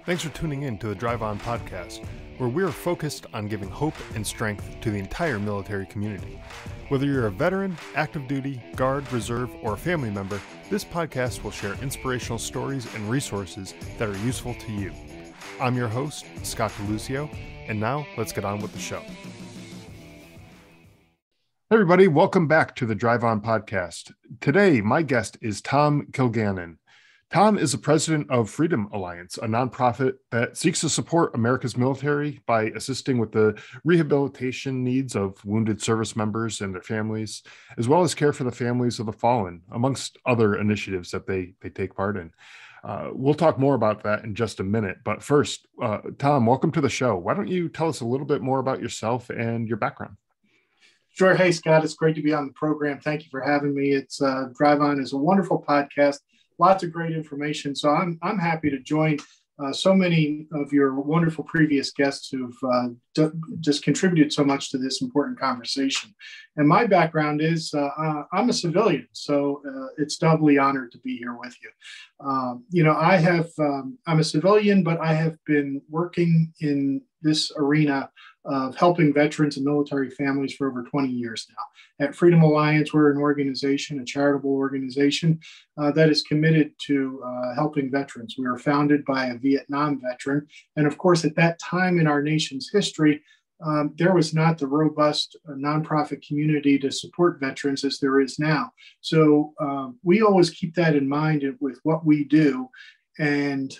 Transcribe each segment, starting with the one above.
Thanks for tuning in to the Drive On podcast, where we are focused on giving hope and strength to the entire military community. Whether you're a veteran, active duty, guard, reserve, or a family member, this podcast will share inspirational stories and resources that are useful to you. I'm your host, Scott DeLucio, and now let's get on with the show. Hey everybody, welcome back to the Drive On podcast. Today, my guest is Tom Kilgannon. Tom is the president of Freedom Alliance, a nonprofit that seeks to support America's military by assisting with the rehabilitation needs of wounded service members and their families, as well as care for the families of the fallen, amongst other initiatives that they take part in. We'll talk more about that in just a minute. But first, Tom, welcome to the show. Why don't you tell us a little bit more about yourself and your background? Sure. Hey, Scott, it's great to be on the program. Thank you for having me. It's Drive On is a wonderful podcast. Lots of great information. So I'm happy to join so many of your wonderful previous guests who've just contributed so much to this important conversation. And my background is I'm a civilian, so it's doubly honored to be here with you. I'm a civilian, but I have been working in this arena of helping veterans and military families for over 20 years now. At Freedom Alliance, we're an organization, a charitable organization that is committed to helping veterans. We were founded by a Vietnam veteran. And of course, at that time in our nation's history, there was not the robust nonprofit community to support veterans as there is now. So we always keep that in mind with what we do. And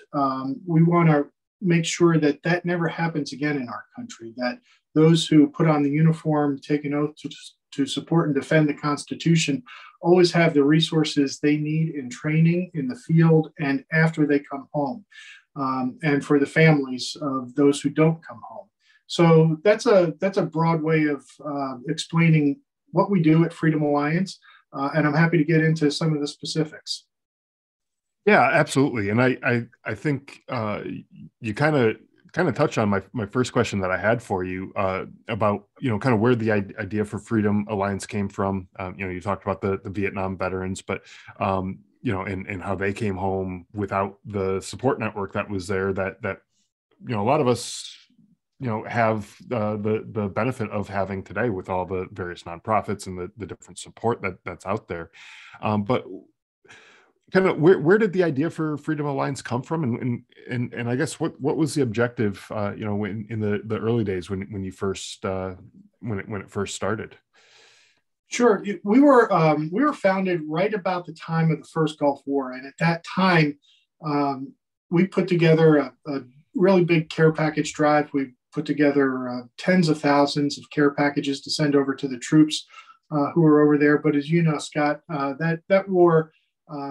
we want to make sure that that never happens again in our country, that those who put on the uniform, take an oath to support and defend the Constitution, always have the resources they need in training, in the field, and after they come home, and for the families of those who don't come home. So that's a broad way of explaining what we do at Freedom Alliance, and I'm happy to get into some of the specifics. Yeah, absolutely. And I think you kind of touched on my first question that I had for you about, kind of where the idea for Freedom Alliance came from. You talked about the Vietnam veterans, but, and how they came home without the support network that was there that a lot of us, have the benefit of having today with all the various nonprofits and the different support that's out there. But kind of where did the idea for Freedom Alliance come from, and I guess what was the objective in the early days when you first when it first started? Sure, we were founded right about the time of the first Gulf War, and at that time we put together a really big care package drive. We put together tens of thousands of care packages to send over to the troops who were over there. But as you know, Scott, that war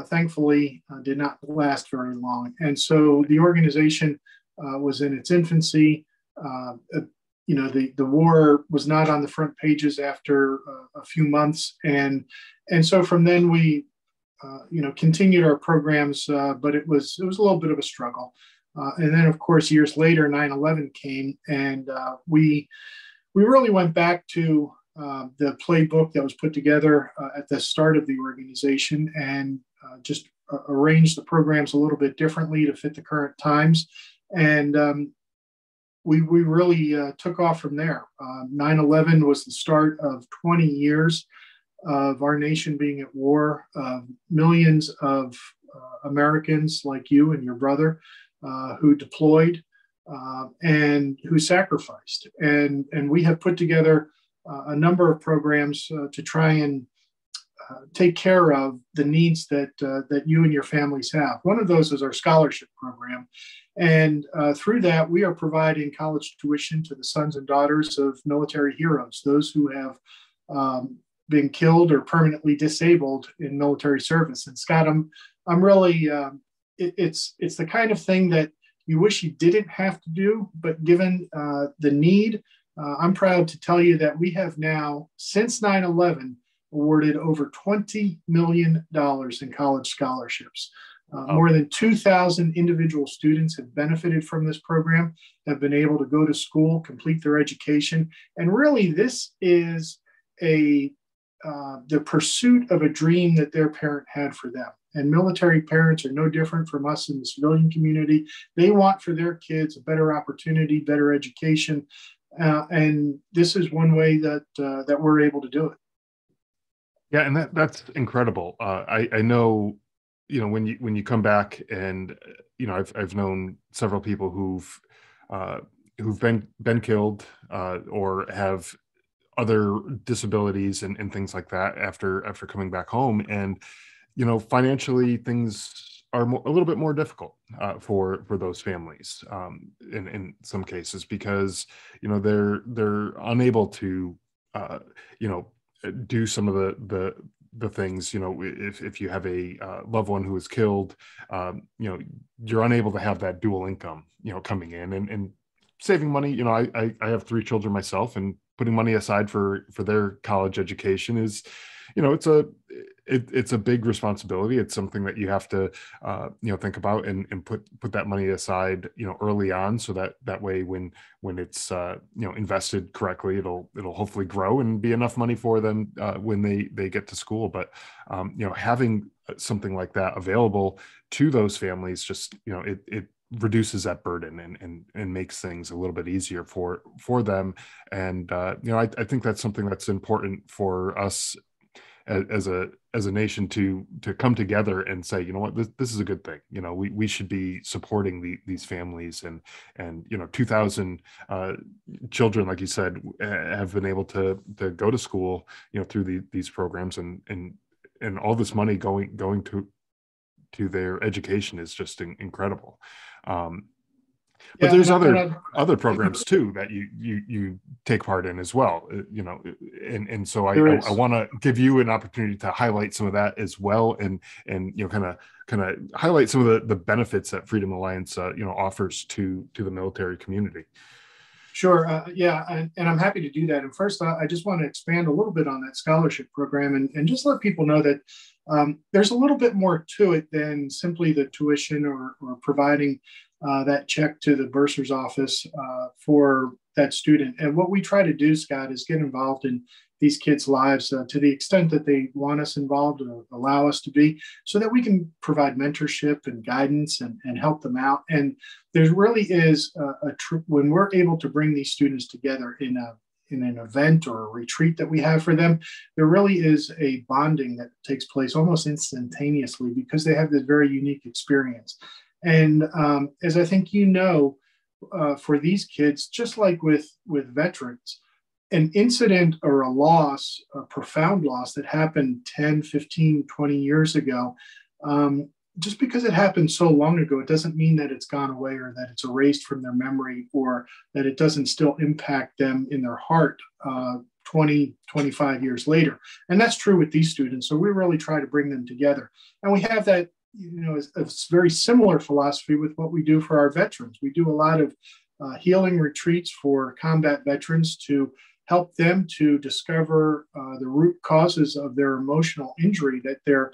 thankfully did not last very long. And so the organization was in its infancy. The war was not on the front pages after a few months. And so from then we, continued our programs, but it was a little bit of a struggle. And then, of course, years later, 9/11 came, and we really went back to the playbook that was put together at the start of the organization and just arranged the programs a little bit differently to fit the current times. And we really took off from there. 9/11 was the start of 20 years of our nation being at war, millions of Americans like you and your brother who deployed and who sacrificed. And we have put together a number of programs to try and take care of the needs that you and your families have. One of those is our scholarship program. And through that, we are providing college tuition to the sons and daughters of military heroes, those who have been killed or permanently disabled in military service. And Scott, I'm really, it's the kind of thing that you wish you didn't have to do, but given the need, I'm proud to tell you that we have now, since 9/11, awarded over $20 million in college scholarships. More than 2,000 individual students have benefited from this program, have been able to go to school, complete their education. And really, this is a the pursuit of a dream that their parent had for them. And military parents are no different from us in the civilian community. They want for their kids a better opportunity, better education, and this is one way that we're able to do it. Yeah, and that's incredible. I know, when you come back, and I've known several people who've been killed, or have other disabilities and things like that after coming back home, and financially things are a little bit more difficult for those families, in some cases, because they're unable to uh, you know do some of the things. If you have a loved one who is killed, you're unable to have that dual income coming in, and saving money. I have three children myself, and putting money aside for their college education is, it's a big responsibility. It's something that you have to think about, and put that money aside early on, so that way when it's invested correctly, it'll hopefully grow and be enough money for them when they get to school. But having something like that available to those families, just it reduces that burden, and makes things a little bit easier for them. And I think that's something that's important for us as a nation to come together and say, what, this is a good thing. We should be supporting these families, and 2,000 children, like you said, have been able to go to school through these programs, and all this money going to their education is just incredible. But Yeah, there's other programs too that you take part in as well, and so I want to give you an opportunity to highlight some of that as well, and kind of highlight some of the benefits that Freedom Alliance offers to the military community. Sure. Yeah, and I'm happy to do that. And first, I just want to expand a little bit on that scholarship program, and just let people know that there's a little bit more to it than simply the tuition, or providing that check to the bursar's office for that student. And what we try to do, Scott, is get involved in these kids' lives to the extent that they want us involved, or allow us to be, so that we can provide mentorship and guidance, and help them out. And there really is when we're able to bring these students together in an event or a retreat that we have for them, there really is a bonding that takes place almost instantaneously, because they have this very unique experience. And as I think for these kids, just like with veterans, an incident or a loss, a profound loss that happened 10, 15, 20 years ago, just because it happened so long ago, it doesn't mean that it's gone away, or that it's erased from their memory, or that it doesn't still impact them in their heart 20, 25 years later. And that's true with these students. So we really try to bring them together. And we have that, a very similar philosophy with what we do for our veterans. We do a lot of healing retreats for combat veterans to help them to discover the root causes of their emotional injury that they're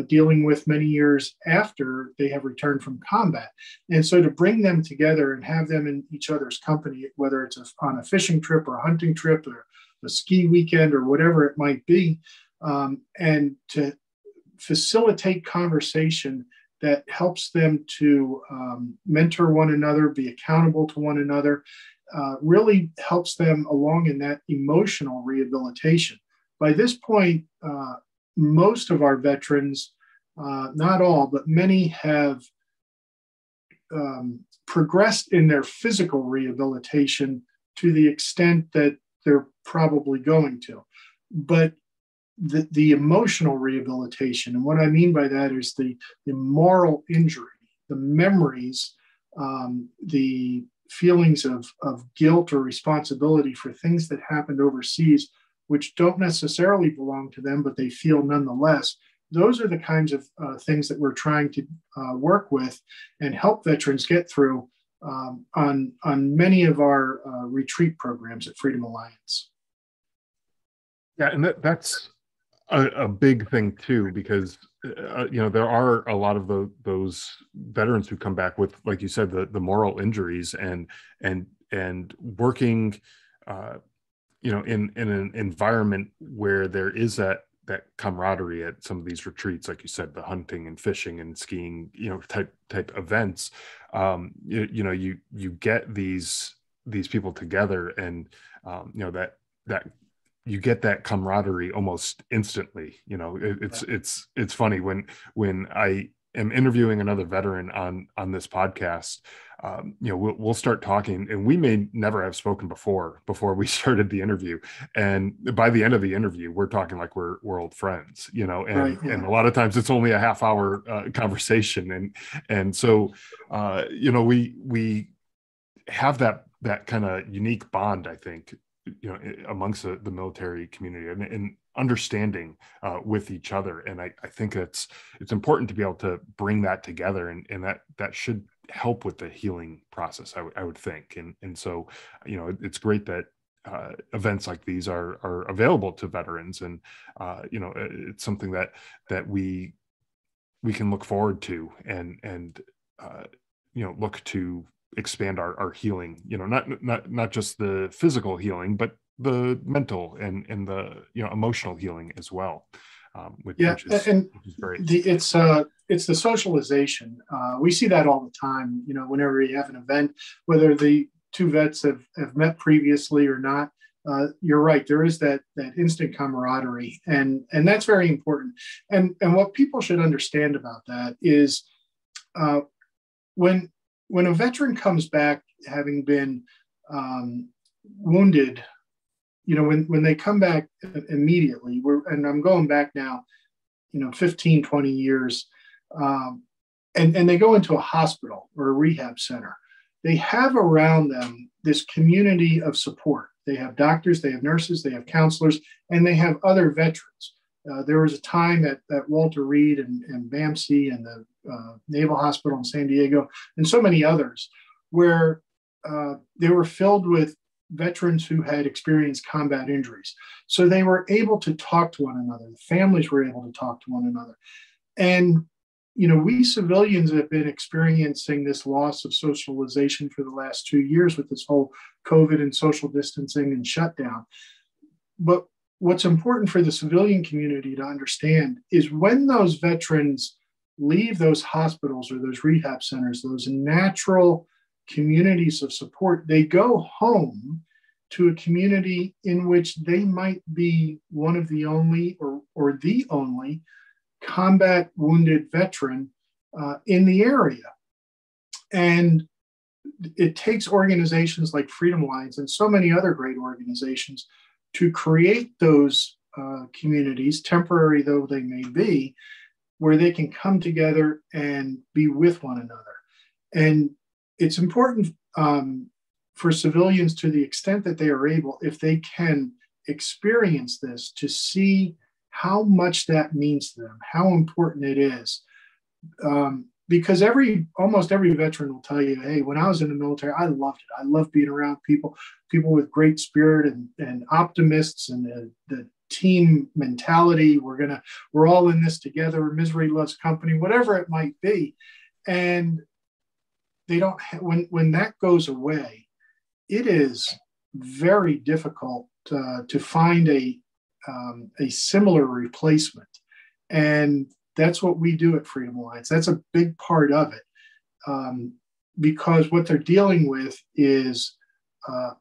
dealing with many years after they have returned from combat. And so to bring them together and have them in each other's company, whether it's on a fishing trip or a hunting trip or a ski weekend or whatever it might be, and to facilitate conversation that helps them to mentor one another, be accountable to one another, really helps them along in that emotional rehabilitation. By this point, most of our veterans, not all, but many have progressed in their physical rehabilitation to the extent that they're probably going to. But the emotional rehabilitation, and what I mean by that is the moral injury, the memories, the feelings of guilt or responsibility for things that happened overseas, which don't necessarily belong to them, but they feel nonetheless. Those are the kinds of things that we're trying to work with and help veterans get through on many of our retreat programs at Freedom Alliance. Yeah, and that's a big thing too, because there are a lot of those veterans who come back with, like you said, the moral injuries, and working in an environment where there is that camaraderie at some of these retreats, like you said, the hunting and fishing and skiing, type events, you get these people together, and that you get that camaraderie almost instantly. It's funny when I am interviewing another veteran on this podcast. We'll start talking, and we may never have spoken before we started the interview, and by the end of the interview we're talking like we're old friends, Right. and Yeah. a lot of times it's only a half hour conversation, and so we have that kind of unique bond, I think, amongst the military community, and understanding with each other. And I think it's important to be able to bring that together, and that should help with the healing process, I would think. And so, it's great that events like these are available to veterans, and it's something that we can look forward to, and look to expand our healing, not just the physical healing, but the mental and the emotional healing as well, which, Yeah, which is and which is great. it's the socialization. We see that all the time. Whenever you have an event, whether the two vets have met previously or not, you're right. There is that instant camaraderie, and that's very important. And what people should understand about that is, uh, when when a veteran comes back having been wounded, when they come back immediately, and I'm going back now, 15, 20 years, um, and they go into a hospital or a rehab center, they have around them this community of support. They have doctors, they have nurses, they have counselors, and they have other veterans. There was a time at Walter Reed and BAMC and the Naval Hospital in San Diego and so many others, where they were filled with veterans who had experienced combat injuries. So they were able to talk to one another. The families were able to talk to one another. And, we civilians have been experiencing this loss of socialization for the last 2 years with this whole COVID and social distancing and shutdown. But what's important for the civilian community to understand is when those veterans leave those hospitals or those rehab centers, those natural communities of support, they go home to a community in which they might be one of the only or the only combat wounded veteran in the area. And it takes organizations like Freedom Alliance and so many other great organizations to create those communities, temporary though they may be, where they can come together and be with one another. And it's important for civilians, to the extent that they are able, if they can experience this, to see how much that means to them, how important it is. Because almost every veteran will tell you, hey, when I was in the military, I loved it. I loved being around people with great spirit and optimists, and the team mentality. We're all in this together. Misery loves company, whatever it might be. And they don't, when that goes away, it is very difficult to find a similar replacement. And that's what we do at Freedom Alliance. That's a big part of it, because what they're dealing with is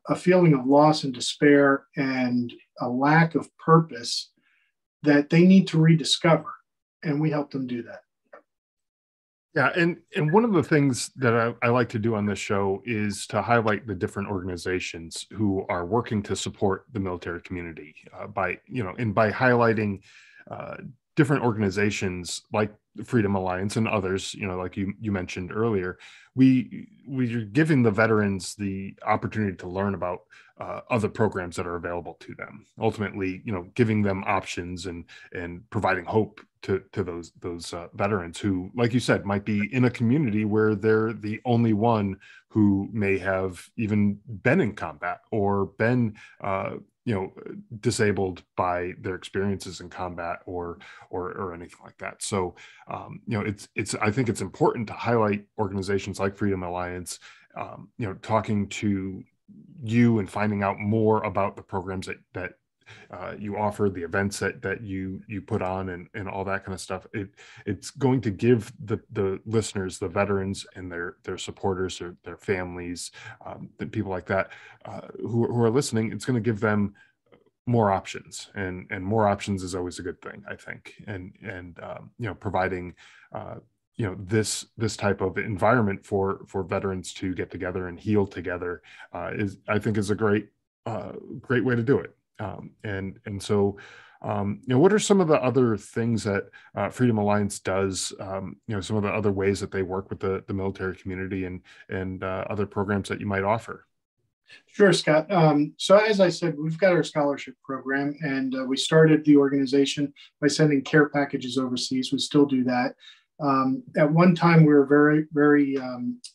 a feeling of loss and despair and a lack of purpose that they need to rediscover. And we help them do that. Yeah, and one of the things that I like to do on this show is to highlight the different organizations who are working to support the military community, by highlighting different organizations like the Freedom Alliance and others, like you mentioned earlier. We're giving the veterans the opportunity to learn about other programs that are available to them. Ultimately, giving them options and providing hope to those veterans who, like you said, might be in a community where they're the only one who may have even been in combat or been disabled by their experiences in combat or anything like that. So it's I think it's important to highlight organizations like Freedom Alliance, talking to you and finding out more about the programs that you offer, the events that you put on, and all that kind of stuff. It's going to give the listeners, the veterans, and their supporters, or their families, the people like that, who are listening. It's going to give them more options, and more options is always a good thing, I think. And providing this type of environment for veterans to get together and heal together, is, I think, is a great way to do it. And so, what are some of the other things that Freedom Alliance does? Some of the other ways that they work with the military community, and other programs that you might offer. Sure, Scott. So as I said, we've got our scholarship program, and we started the organization by sending care packages overseas. We still do that. At one time, we were very, very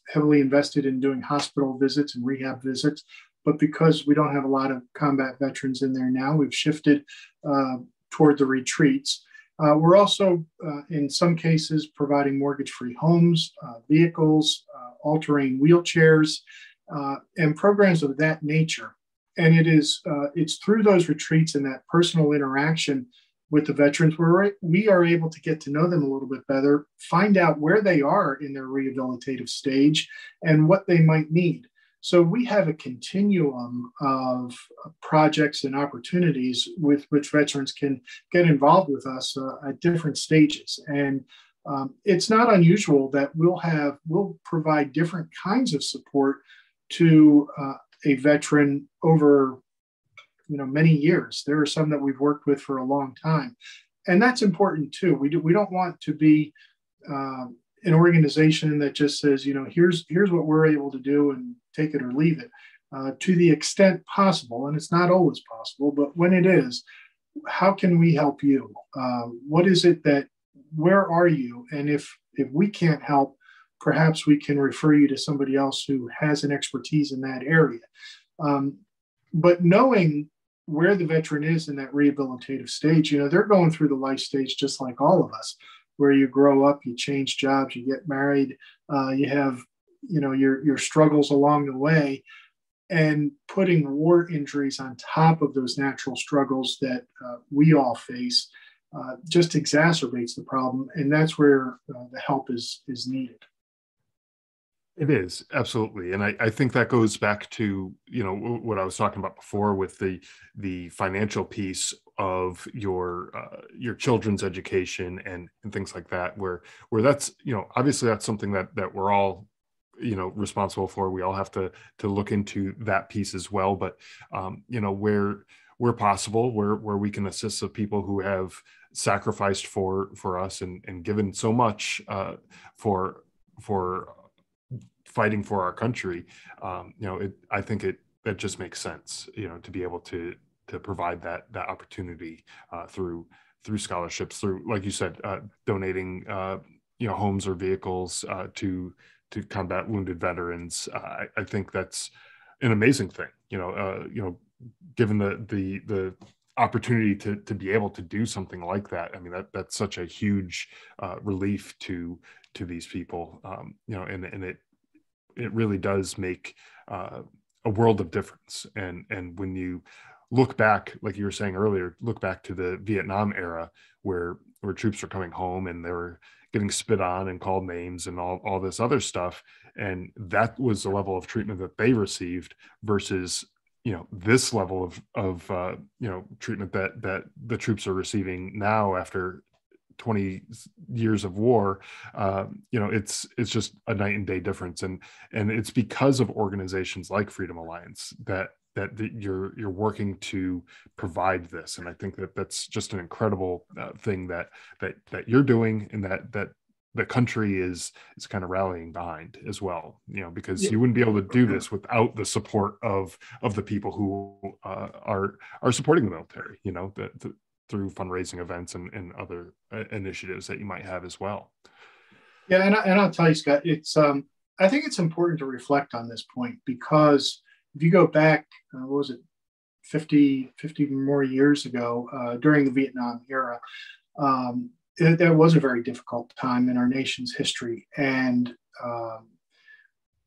heavily invested in doing hospital visits and rehab visits. But because we don't have a lot of combat veterans in there now, we've shifted toward the retreats. We're also, in some cases, providing mortgage-free homes, vehicles, all-terrain wheelchairs, and programs of that nature. And it's through those retreats and that personal interaction with the veterans where we are able to get to know them a little bit better, find out where they are in their rehabilitative stage and what they might need. So we have a continuum of projects and opportunities with which veterans can get involved with us at different stages. And it's not unusual that we'll provide different kinds of support to a veteran over many years. There are some that we've worked with for a long time, and that's important too. We don't want to be an organization that just says, here's what we're able to do and take it or leave it. To the extent possible, and it's not always possible, but when it is, how can we help you? What is it where are you? And if we can't help, perhaps we can refer you to somebody else who has an expertise in that area. But knowing where the veteran is in that rehabilitative stage, they're going through the life stage just like all of us, where you grow up, you change jobs, you get married, you have your struggles along the way, and putting war injuries on top of those natural struggles that we all face just exacerbates the problem, and that's where the help is needed. It is, absolutely. And I think that goes back to, what I was talking about before with the financial piece of your children's education and things like that, where that's, obviously that's something that we're all, responsible for. We all have to look into that piece as well. But, where possible, where we can assist the people who have sacrificed for us and given so much for fighting for our country, I think that just makes sense, to be able to provide that opportunity through scholarships, through, like you said, donating homes or vehicles to combat wounded veterans. I think that's an amazing thing. Given the opportunity to be able to do something like that, I mean, that's such a huge relief to these people, and it really does make a world of difference. And when you look back, like you were saying earlier, look back to the Vietnam era, where troops were coming home and they were getting spit on and called names and all this other stuff, and that was the level of treatment that they received, versus this level of treatment that the troops are receiving now after 20 years of war. It's just a night and day difference, and it's because of organizations like Freedom Alliance that you're working to provide this. And I think that's just an incredible thing that you're doing, and that the country is kind of rallying behind as well, because you wouldn't be able to do this without the support of the people who are supporting the military, through fundraising events and other initiatives that you might have as well. Yeah, and I'll tell you, Scott, it's I think it's important to reflect on this point, because if you go back, what was it, 50 more years ago, during the Vietnam era, it was a very difficult time in our nation's history, and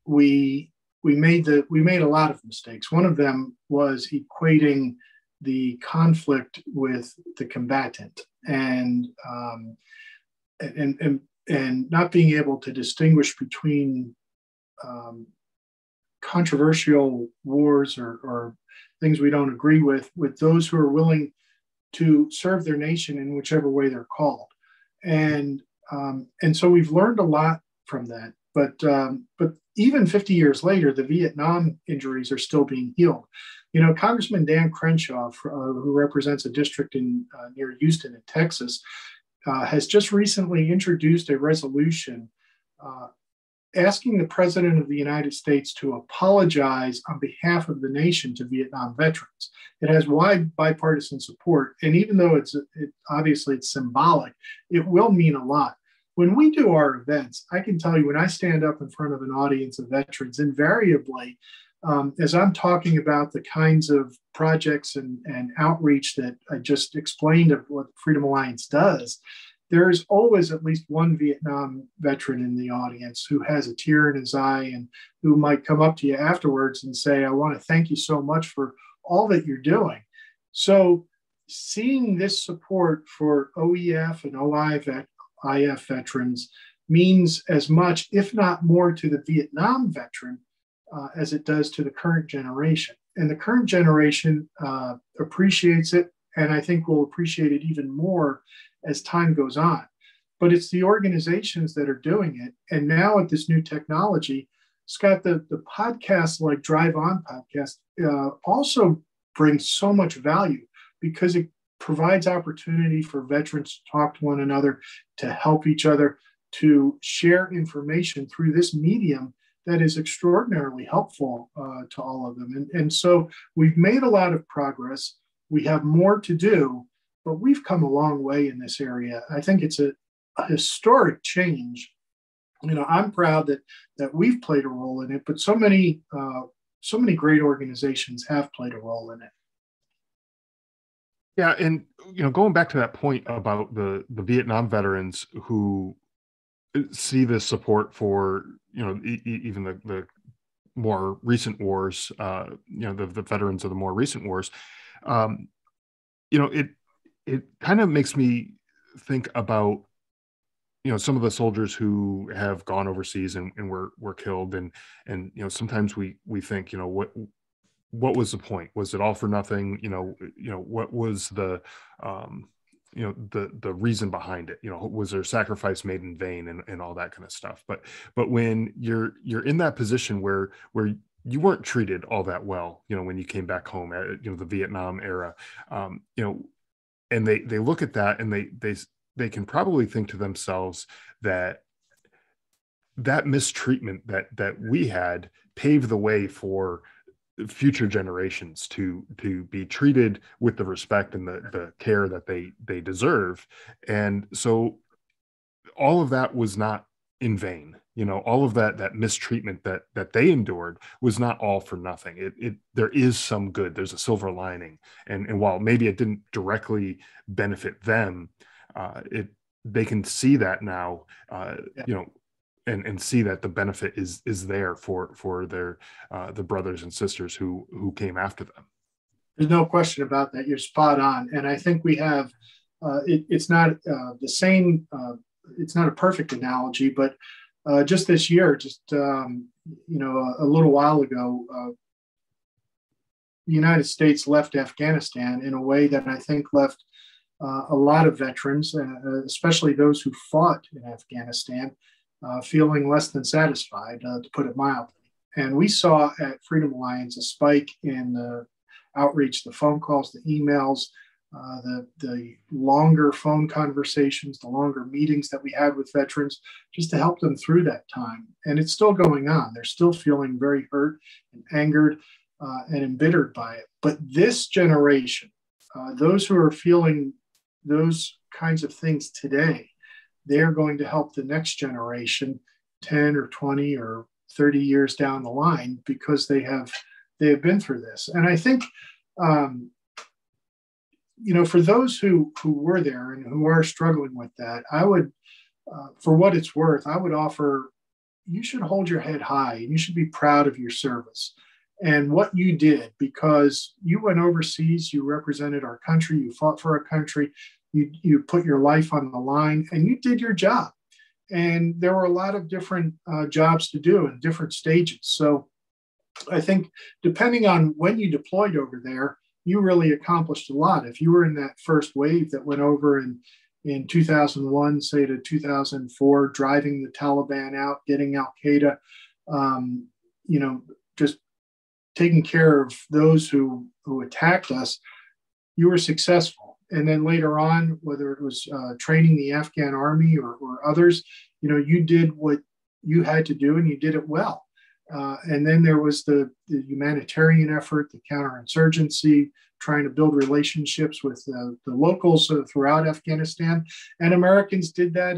we we made a lot of mistakes. One of them was equating the conflict with the combatant, and not being able to distinguish between controversial wars or things we don't agree with those who are willing to serve their nation in whichever way they're called. And so we've learned a lot from that. But even 50 years later, the Vietnam injuries are still being healed. You know, Congressman Dan Crenshaw, who represents a district near Houston in Texas, has just recently introduced a resolution asking the President of the United States to apologize on behalf of the nation to Vietnam veterans. It has wide bipartisan support, and even though obviously it's symbolic, it will mean a lot. When we do our events, I can tell you when I stand up in front of an audience of veterans, invariably, as I'm talking about the kinds of projects and outreach that I just explained of what Freedom Alliance does, there's always at least one Vietnam veteran in the audience who has a tear in his eye and who might come up to you afterwards and say, I want to thank you so much for all that you're doing. So seeing this support for OEF and OIF veterans means as much, if not more, to the Vietnam veteran as it does to the current generation. And the current generation appreciates it, and I think will appreciate it even more as time goes on. But it's the organizations that are doing it. And now with this new technology, Scott, the podcasts like Drive On Podcast also brings so much value because it provides opportunity for veterans to talk to one another, to help each other, to share information through this medium that is extraordinarily helpful to all of them. And so we've made a lot of progress. We have more to do, but we've come a long way in this area. I think it's a historic change. You know, I'm proud that we've played a role in it, but so many great organizations have played a role in it. Yeah, and you know, going back to that point about the Vietnam veterans who see this support for, you know, even the more recent wars, you know, the veterans of the more recent wars, you know, it kind of makes me think about, you know, some of the soldiers who have gone overseas and were killed, and you know, sometimes we think, you know, what was the point? Was it all for nothing? You know, what was the you know, the reason behind it? You know, was there sacrifice made in vain, and all that kind of stuff? But when you're in that position where you weren't treated all that well, you know, when you came back home at, you know, the Vietnam era, you know, and they look at that and they can probably think to themselves that mistreatment that we had paved the way for future generations to be treated with the respect and the care that they deserve. And so all of that was not in vain. You know, all of that mistreatment that they endured was not all for nothing. There is some good. There's a silver lining, and while maybe it didn't directly benefit them, they can see that now. You know, and see that the benefit is there for their the brothers and sisters who came after them. There's no question about that. You're spot on, and I think we have. It's not the same. It's not a perfect analogy, but just this year, you know, a little while ago, the United States left Afghanistan in a way that I think left a lot of veterans, especially those who fought in Afghanistan, feeling less than satisfied, to put it mildly. And we saw at Freedom Alliance a spike in the outreach, the phone calls, the emails, the longer phone conversations, the longer meetings that we had with veterans, just to help them through that time. And it's still going on. They're still feeling very hurt and angered and embittered by it. But this generation, those who are feeling those kinds of things today, they're going to help the next generation 10 or 20 or 30 years down the line because they have been through this. And I think, you know, for those who were there and who are struggling with that, I would, for what it's worth, I would offer, you should hold your head high and you should be proud of your service and what you did, because you went overseas, you represented our country, you fought for our country, you put your life on the line, and you did your job. And there were a lot of different jobs to do in different stages. So I think depending on when you deployed over there, you really accomplished a lot. If you were in that first wave that went over in 2001, say to 2004, driving the Taliban out, getting Al Qaeda, just taking care of those who attacked us, you were successful. And then later on, whether it was training the Afghan army or others, you did what you had to do and you did it well. And then there was the humanitarian effort, the counterinsurgency, trying to build relationships with the locals throughout Afghanistan. And Americans did that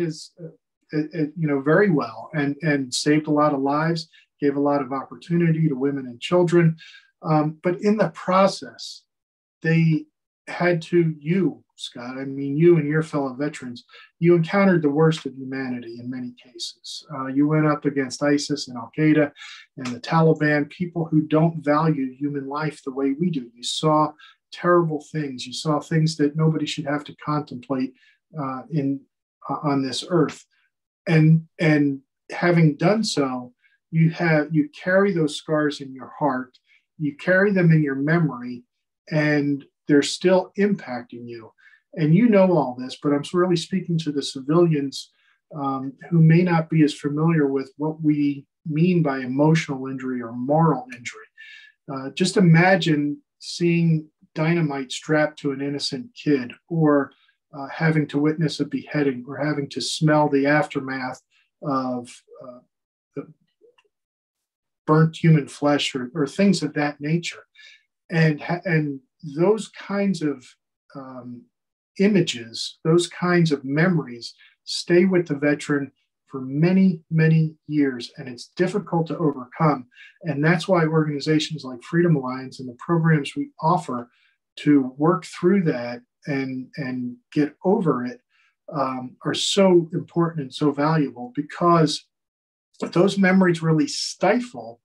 very well and saved a lot of lives, gave a lot of opportunity to women and children. But in the process, they had to, Scott, I mean, you and your fellow veterans, you encountered the worst of humanity in many cases. You went up against ISIS and Al Qaeda and the Taliban, people who don't value human life the way we do. You saw terrible things. You saw things that nobody should have to contemplate on this earth. And having done so, you carry those scars in your heart, you carry them in your memory, and they're still impacting you. And you know all this, but I'm really speaking to the civilians who may not be as familiar with what we mean by emotional injury or moral injury. Just imagine seeing dynamite strapped to an innocent kid, or having to witness a beheading, or having to smell the aftermath of the burnt human flesh, or things of that nature. And those kinds of images, those kinds of memories stay with the veteran for many, many years, and it's difficult to overcome. And that's why organizations like Freedom Alliance and the programs we offer to work through that and get over it are so important and so valuable, because those memories really stifle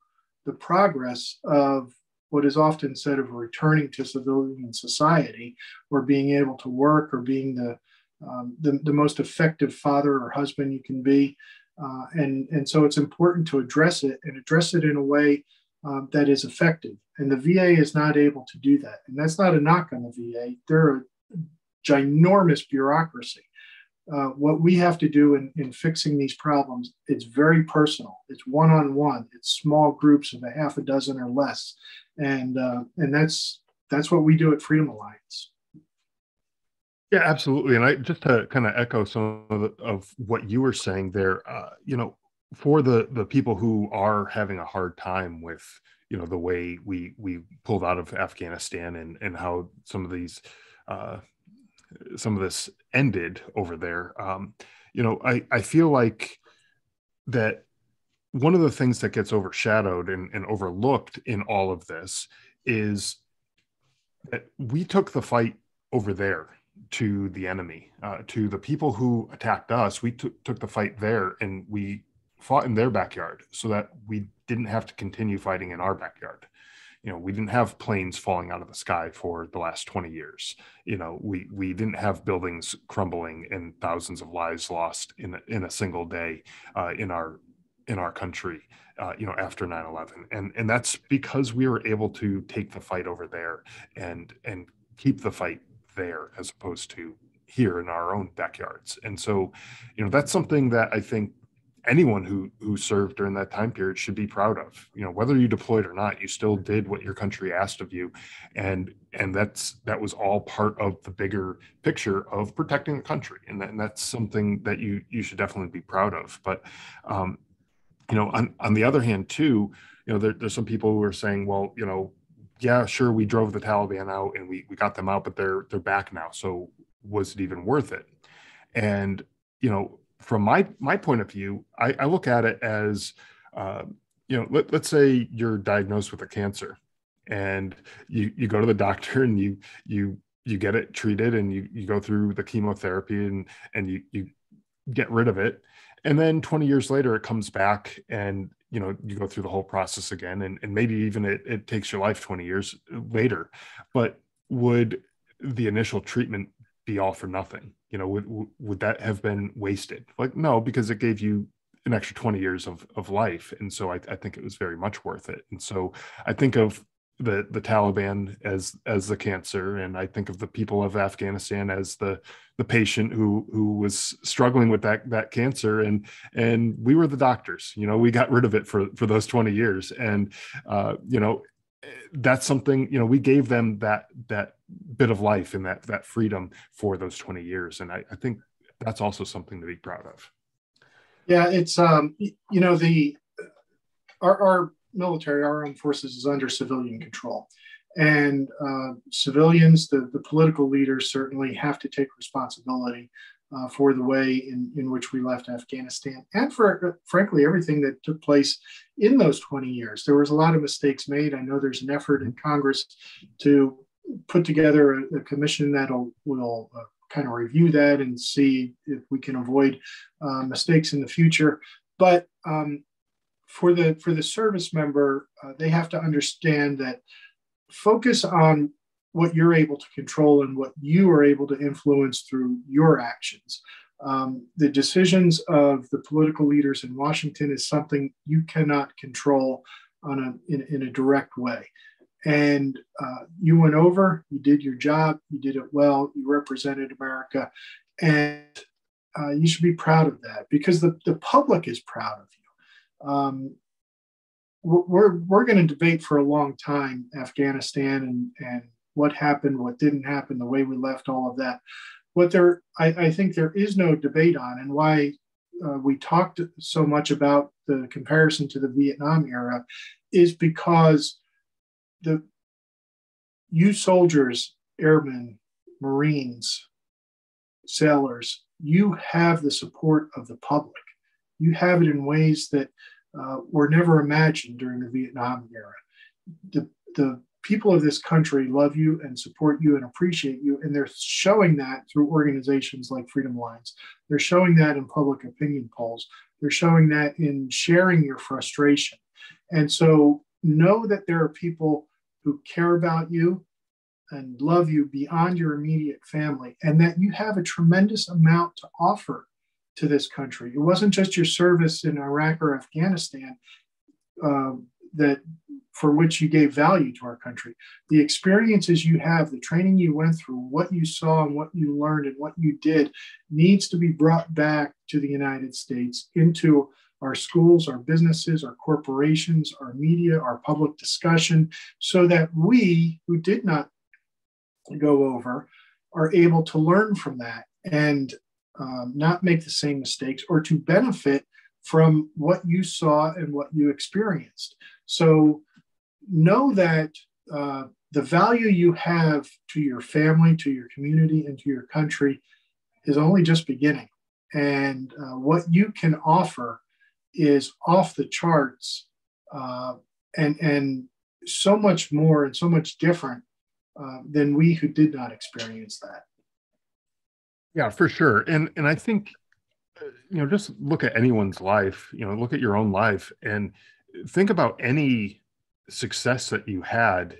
the progress of what is often said of returning to civilian society, or being able to work, or being the most effective father or husband you can be. And so it's important to address it, and address it in a way that is effective. And the VA is not able to do that. And that's not a knock on the VA. They're a ginormous bureaucracy. What we have to do in fixing these problems, it's very personal. It's one-on-one. It's small groups of a half a dozen or less. And that's what we do at Freedom Alliance. Yeah, absolutely. And I just to kind of echo some of what you were saying there, for the people who are having a hard time with, the way we pulled out of Afghanistan, and how some of this ended over there. I feel like that one of the things that gets overshadowed and overlooked in all of this is that we took the fight over there to the enemy, to the people who attacked us. We took the fight there, and we fought in their backyard so that we didn't have to continue fighting in our backyard. We didn't have planes falling out of the sky for the last 20 years. We didn't have buildings crumbling and thousands of lives lost in a single day in our country, after 9/11. And that's because we were able to take the fight over there and keep the fight there, as opposed to here in our own backyards. And so, that's something that I think anyone who served during that time period should be proud of. Whether you deployed or not, you still did what your country asked of you, and that was all part of the bigger picture of protecting the country. And that's something that you should definitely be proud of. But on the other hand too, there's some people who are saying, well, yeah, sure, we drove the Taliban out and we got them out, but they're back now, so was it even worth it? And from my point of view, I look at it as, let's say you're diagnosed with a cancer, and you go to the doctor, and you get it treated, and you go through the chemotherapy, and you get rid of it. And then 20 years later, it comes back, and you go through the whole process again, and maybe even it takes your life 20 years later. But would the initial treatment be all for nothing? Would that have been wasted? Like, no, because it gave you an extra 20 years of life. And so I think it was very much worth it. And so I think of the Taliban as the cancer, and I think of the people of Afghanistan as the patient who was struggling with that cancer, and we were the doctors. We got rid of it for those 20 years. And that's something, we gave them that bit of life and that freedom for those 20 years. And I think that's also something to be proud of. Yeah, it's the our military, our armed forces is under civilian control, and civilians, the political leaders certainly have to take responsibility for the way in which we left Afghanistan, and for frankly everything that took place in those 20 years. There was a lot of mistakes made. I know there's an effort in Congress to put together a commission that will kind of review that and see if we can avoid mistakes in the future. But for the service member, they have to understand that focus on what you're able to control and what you are able to influence through your actions. The decisions of the political leaders in Washington is something you cannot control in a direct way. And you went over, you did your job, you did it well, you represented America, and you should be proud of that, because the public is proud of you. We're going to debate for a long time Afghanistan and what happened, what didn't happen, the way we left, all of that. What I think there is no debate on, and why we talked so much about the comparison to the Vietnam era, is because you soldiers, airmen, Marines, sailors, you have the support of the public. You have it in ways that were never imagined during the Vietnam era. The people of this country love you and support you and appreciate you, and they're showing that through organizations like Freedom Alliance. They're showing that in public opinion polls. They're showing that in sharing your frustration. And so know that there are people who care about you and love you beyond your immediate family, and that you have a tremendous amount to offer to this country. It wasn't just your service in Iraq or Afghanistan that for which you gave value to our country. The experiences you have, the training you went through, what you saw and what you learned and what you did needs to be brought back to the United States, into our schools, our businesses, our corporations, our media, our public discussion, so that we who did not go over are able to learn from that and not make the same mistakes, or to benefit from what you saw and what you experienced. So know that the value you have to your family, to your community, and to your country is only just beginning. And what you can offer is off the charts, and so much more and so much different than we who did not experience that. Yeah, for sure. And I think, just look at anyone's life, look at your own life and think about any success that you had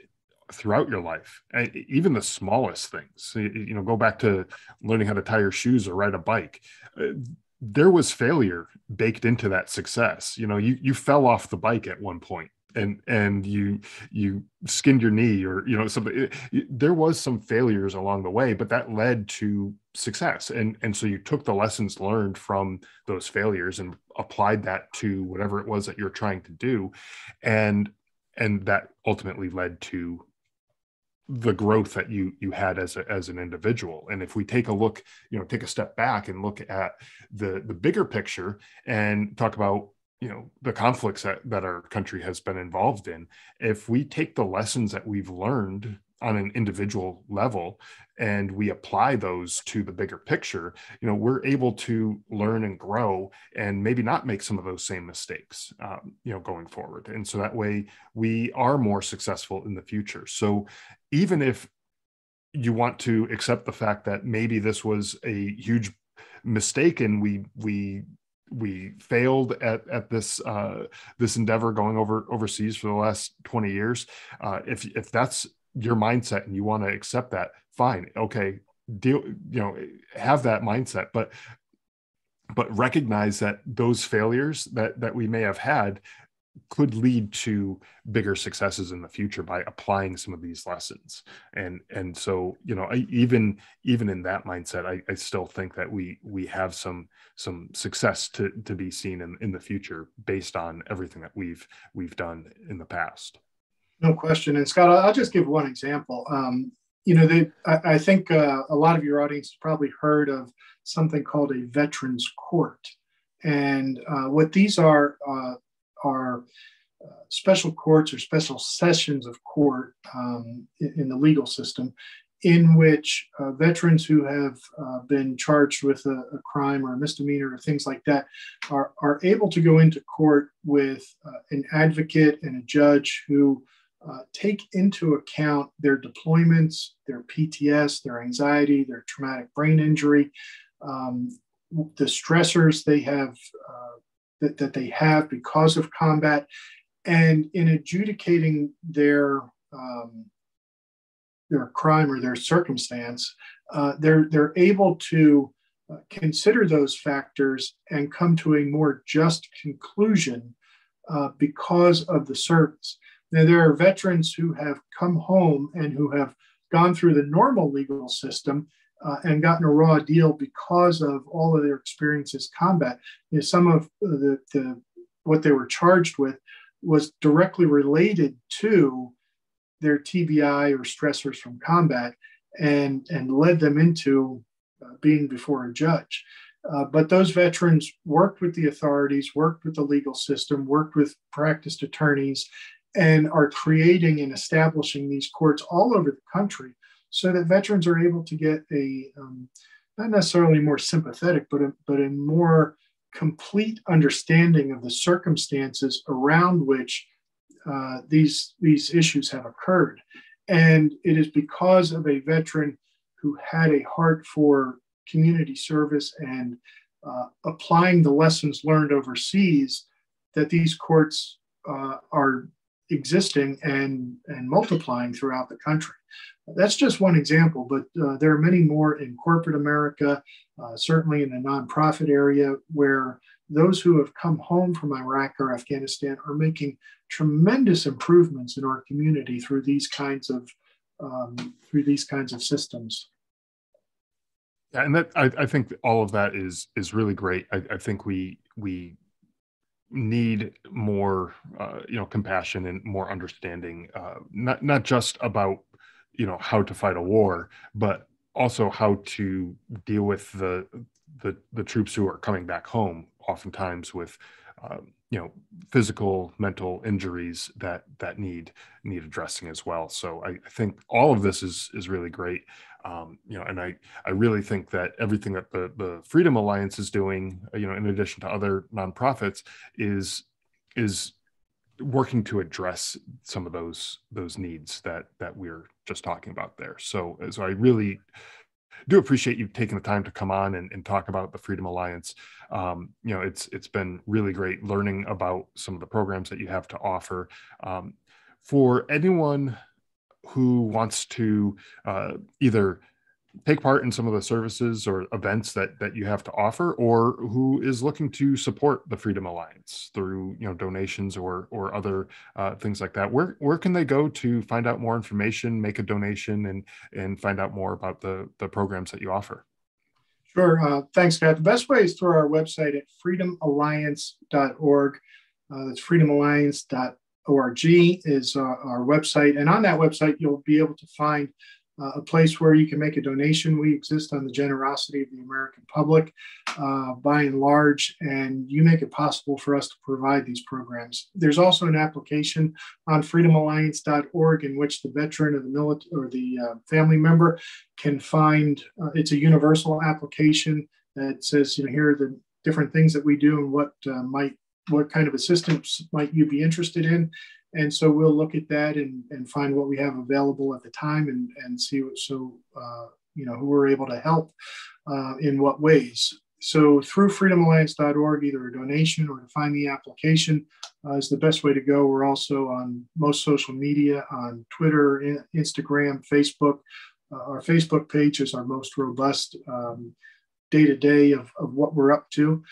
throughout your life, even the smallest things. Go back to learning how to tie your shoes or ride a bike. There was failure baked into that success. You fell off the bike at one point, and you skinned your knee, or something. There was some failures along the way, but that led to success. And so you took the lessons learned from those failures and applied that to whatever it was that you're trying to do, and that ultimately led to the growth that you had as an individual. And if we take a look, take a step back and look at the bigger picture and talk about the conflicts that our country has been involved in, if we take the lessons that we've learned on an individual level and we apply those to the bigger picture, we're able to learn and grow and maybe not make some of those same mistakes, going forward. And so that way we are more successful in the future. So even if you want to accept the fact that maybe this was a huge mistake and we we failed at this this endeavor going overseas for the last 20 years. If that's your mindset and you want to accept that, fine, okay, deal, have that mindset, but recognize that those failures that we may have had could lead to bigger successes in the future by applying some of these lessons. And so, even in that mindset, I still think that we have some success to be seen in the future based on everything that we've done in the past. No question. And Scott, I'll just give one example. I think a lot of your audience has probably heard of something called a veterans court. And what these are special courts or special sessions of court in the legal system, in which veterans who have been charged with a crime or a misdemeanor or things like that are able to go into court with an advocate and a judge who take into account their deployments, their PTS, their anxiety, their traumatic brain injury, the stressors they have that they have because of combat, and in adjudicating their crime or their circumstance, they're able to consider those factors and come to a more just conclusion because of the service. Now, there are veterans who have come home and who have gone through the normal legal system and gotten a raw deal because of all of their experiences combat. Some of the what they were charged with was directly related to their TBI or stressors from combat, and led them into being before a judge. But those veterans worked with the authorities, worked with the legal system, worked with practiced attorneys, and are creating and establishing these courts all over the country so that veterans are able to get a not necessarily more sympathetic, but a more complete understanding of the circumstances around which these issues have occurred. And it is because of a veteran who had a heart for community service and applying the lessons learned overseas that these courts are existing and multiplying throughout the country. That's just one example, but there are many more in corporate America, certainly in the nonprofit area, where those who have come home from Iraq or Afghanistan are making tremendous improvements in our community through these kinds of systems. Yeah, and that I think all of that is really great. I think we need more compassion and more understanding, not just about how to fight a war, but also how to deal with the troops who are coming back home, oftentimes with physical, mental injuries that need addressing as well. So I think all of this is really great. And I really think that everything that the Freedom Alliance is doing, in addition to other nonprofits, is working to address some of those needs that we're just talking about there. So I really do appreciate you taking the time to come on and talk about the Freedom Alliance. It's been really great learning about some of the programs that you have to offer. For anyone who wants to either take part in some of the services or events that you have to offer, or who is looking to support the Freedom Alliance through donations or other things like that, where can they go to find out more information, make a donation, and find out more about the programs that you offer? Sure. Thanks, Scott. The best way is through our website at freedomalliance.org. That's freedomalliance.org is our website. And on that website, you'll be able to find a place where you can make a donation. We exist on the generosity of the American public, by and large, and you make it possible for us to provide these programs. There's also an application on freedomalliance.org in which the veteran or the military or the family member can find. It's a universal application that says, here are the different things that we do and what kind of assistance might you be interested in. And so we'll look at that and find what we have available at the time and see who we're able to help in what ways. So through freedomalliance.org, either a donation or to find the application is the best way to go. We're also on most social media, on Twitter, Instagram, Facebook. Our Facebook page is our most robust day-to-day of what we're up to.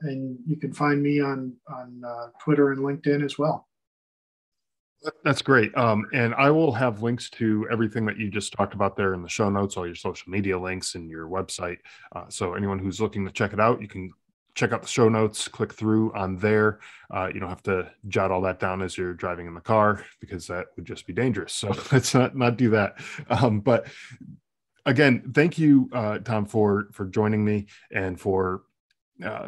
And you can find me on Twitter and LinkedIn as well. That's great. And I will have links to everything that you just talked about there in the show notes, all your social media links and your website. So anyone who's looking to check it out, you can check out the show notes, click through on there. You don't have to jot all that down as you're driving in the car because that would just be dangerous. So let's not do that. But again, thank you, Tom, for joining me and for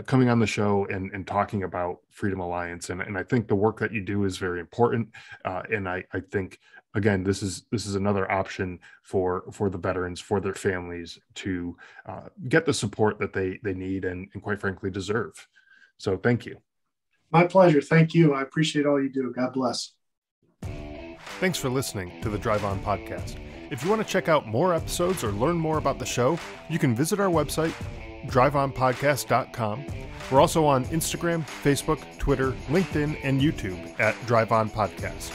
coming on the show and talking about Freedom Alliance. And I think the work that you do is very important. And I think, again, this is another option for the veterans, for their families to get the support that they need and quite frankly deserve. So thank you. My pleasure. Thank you. I appreciate all you do. God bless. Thanks for listening to the Drive On Podcast. If you want to check out more episodes or learn more about the show, you can visit our website, driveonpodcast.com. We're also on Instagram, Facebook, Twitter, LinkedIn, and YouTube at Drive On Podcast.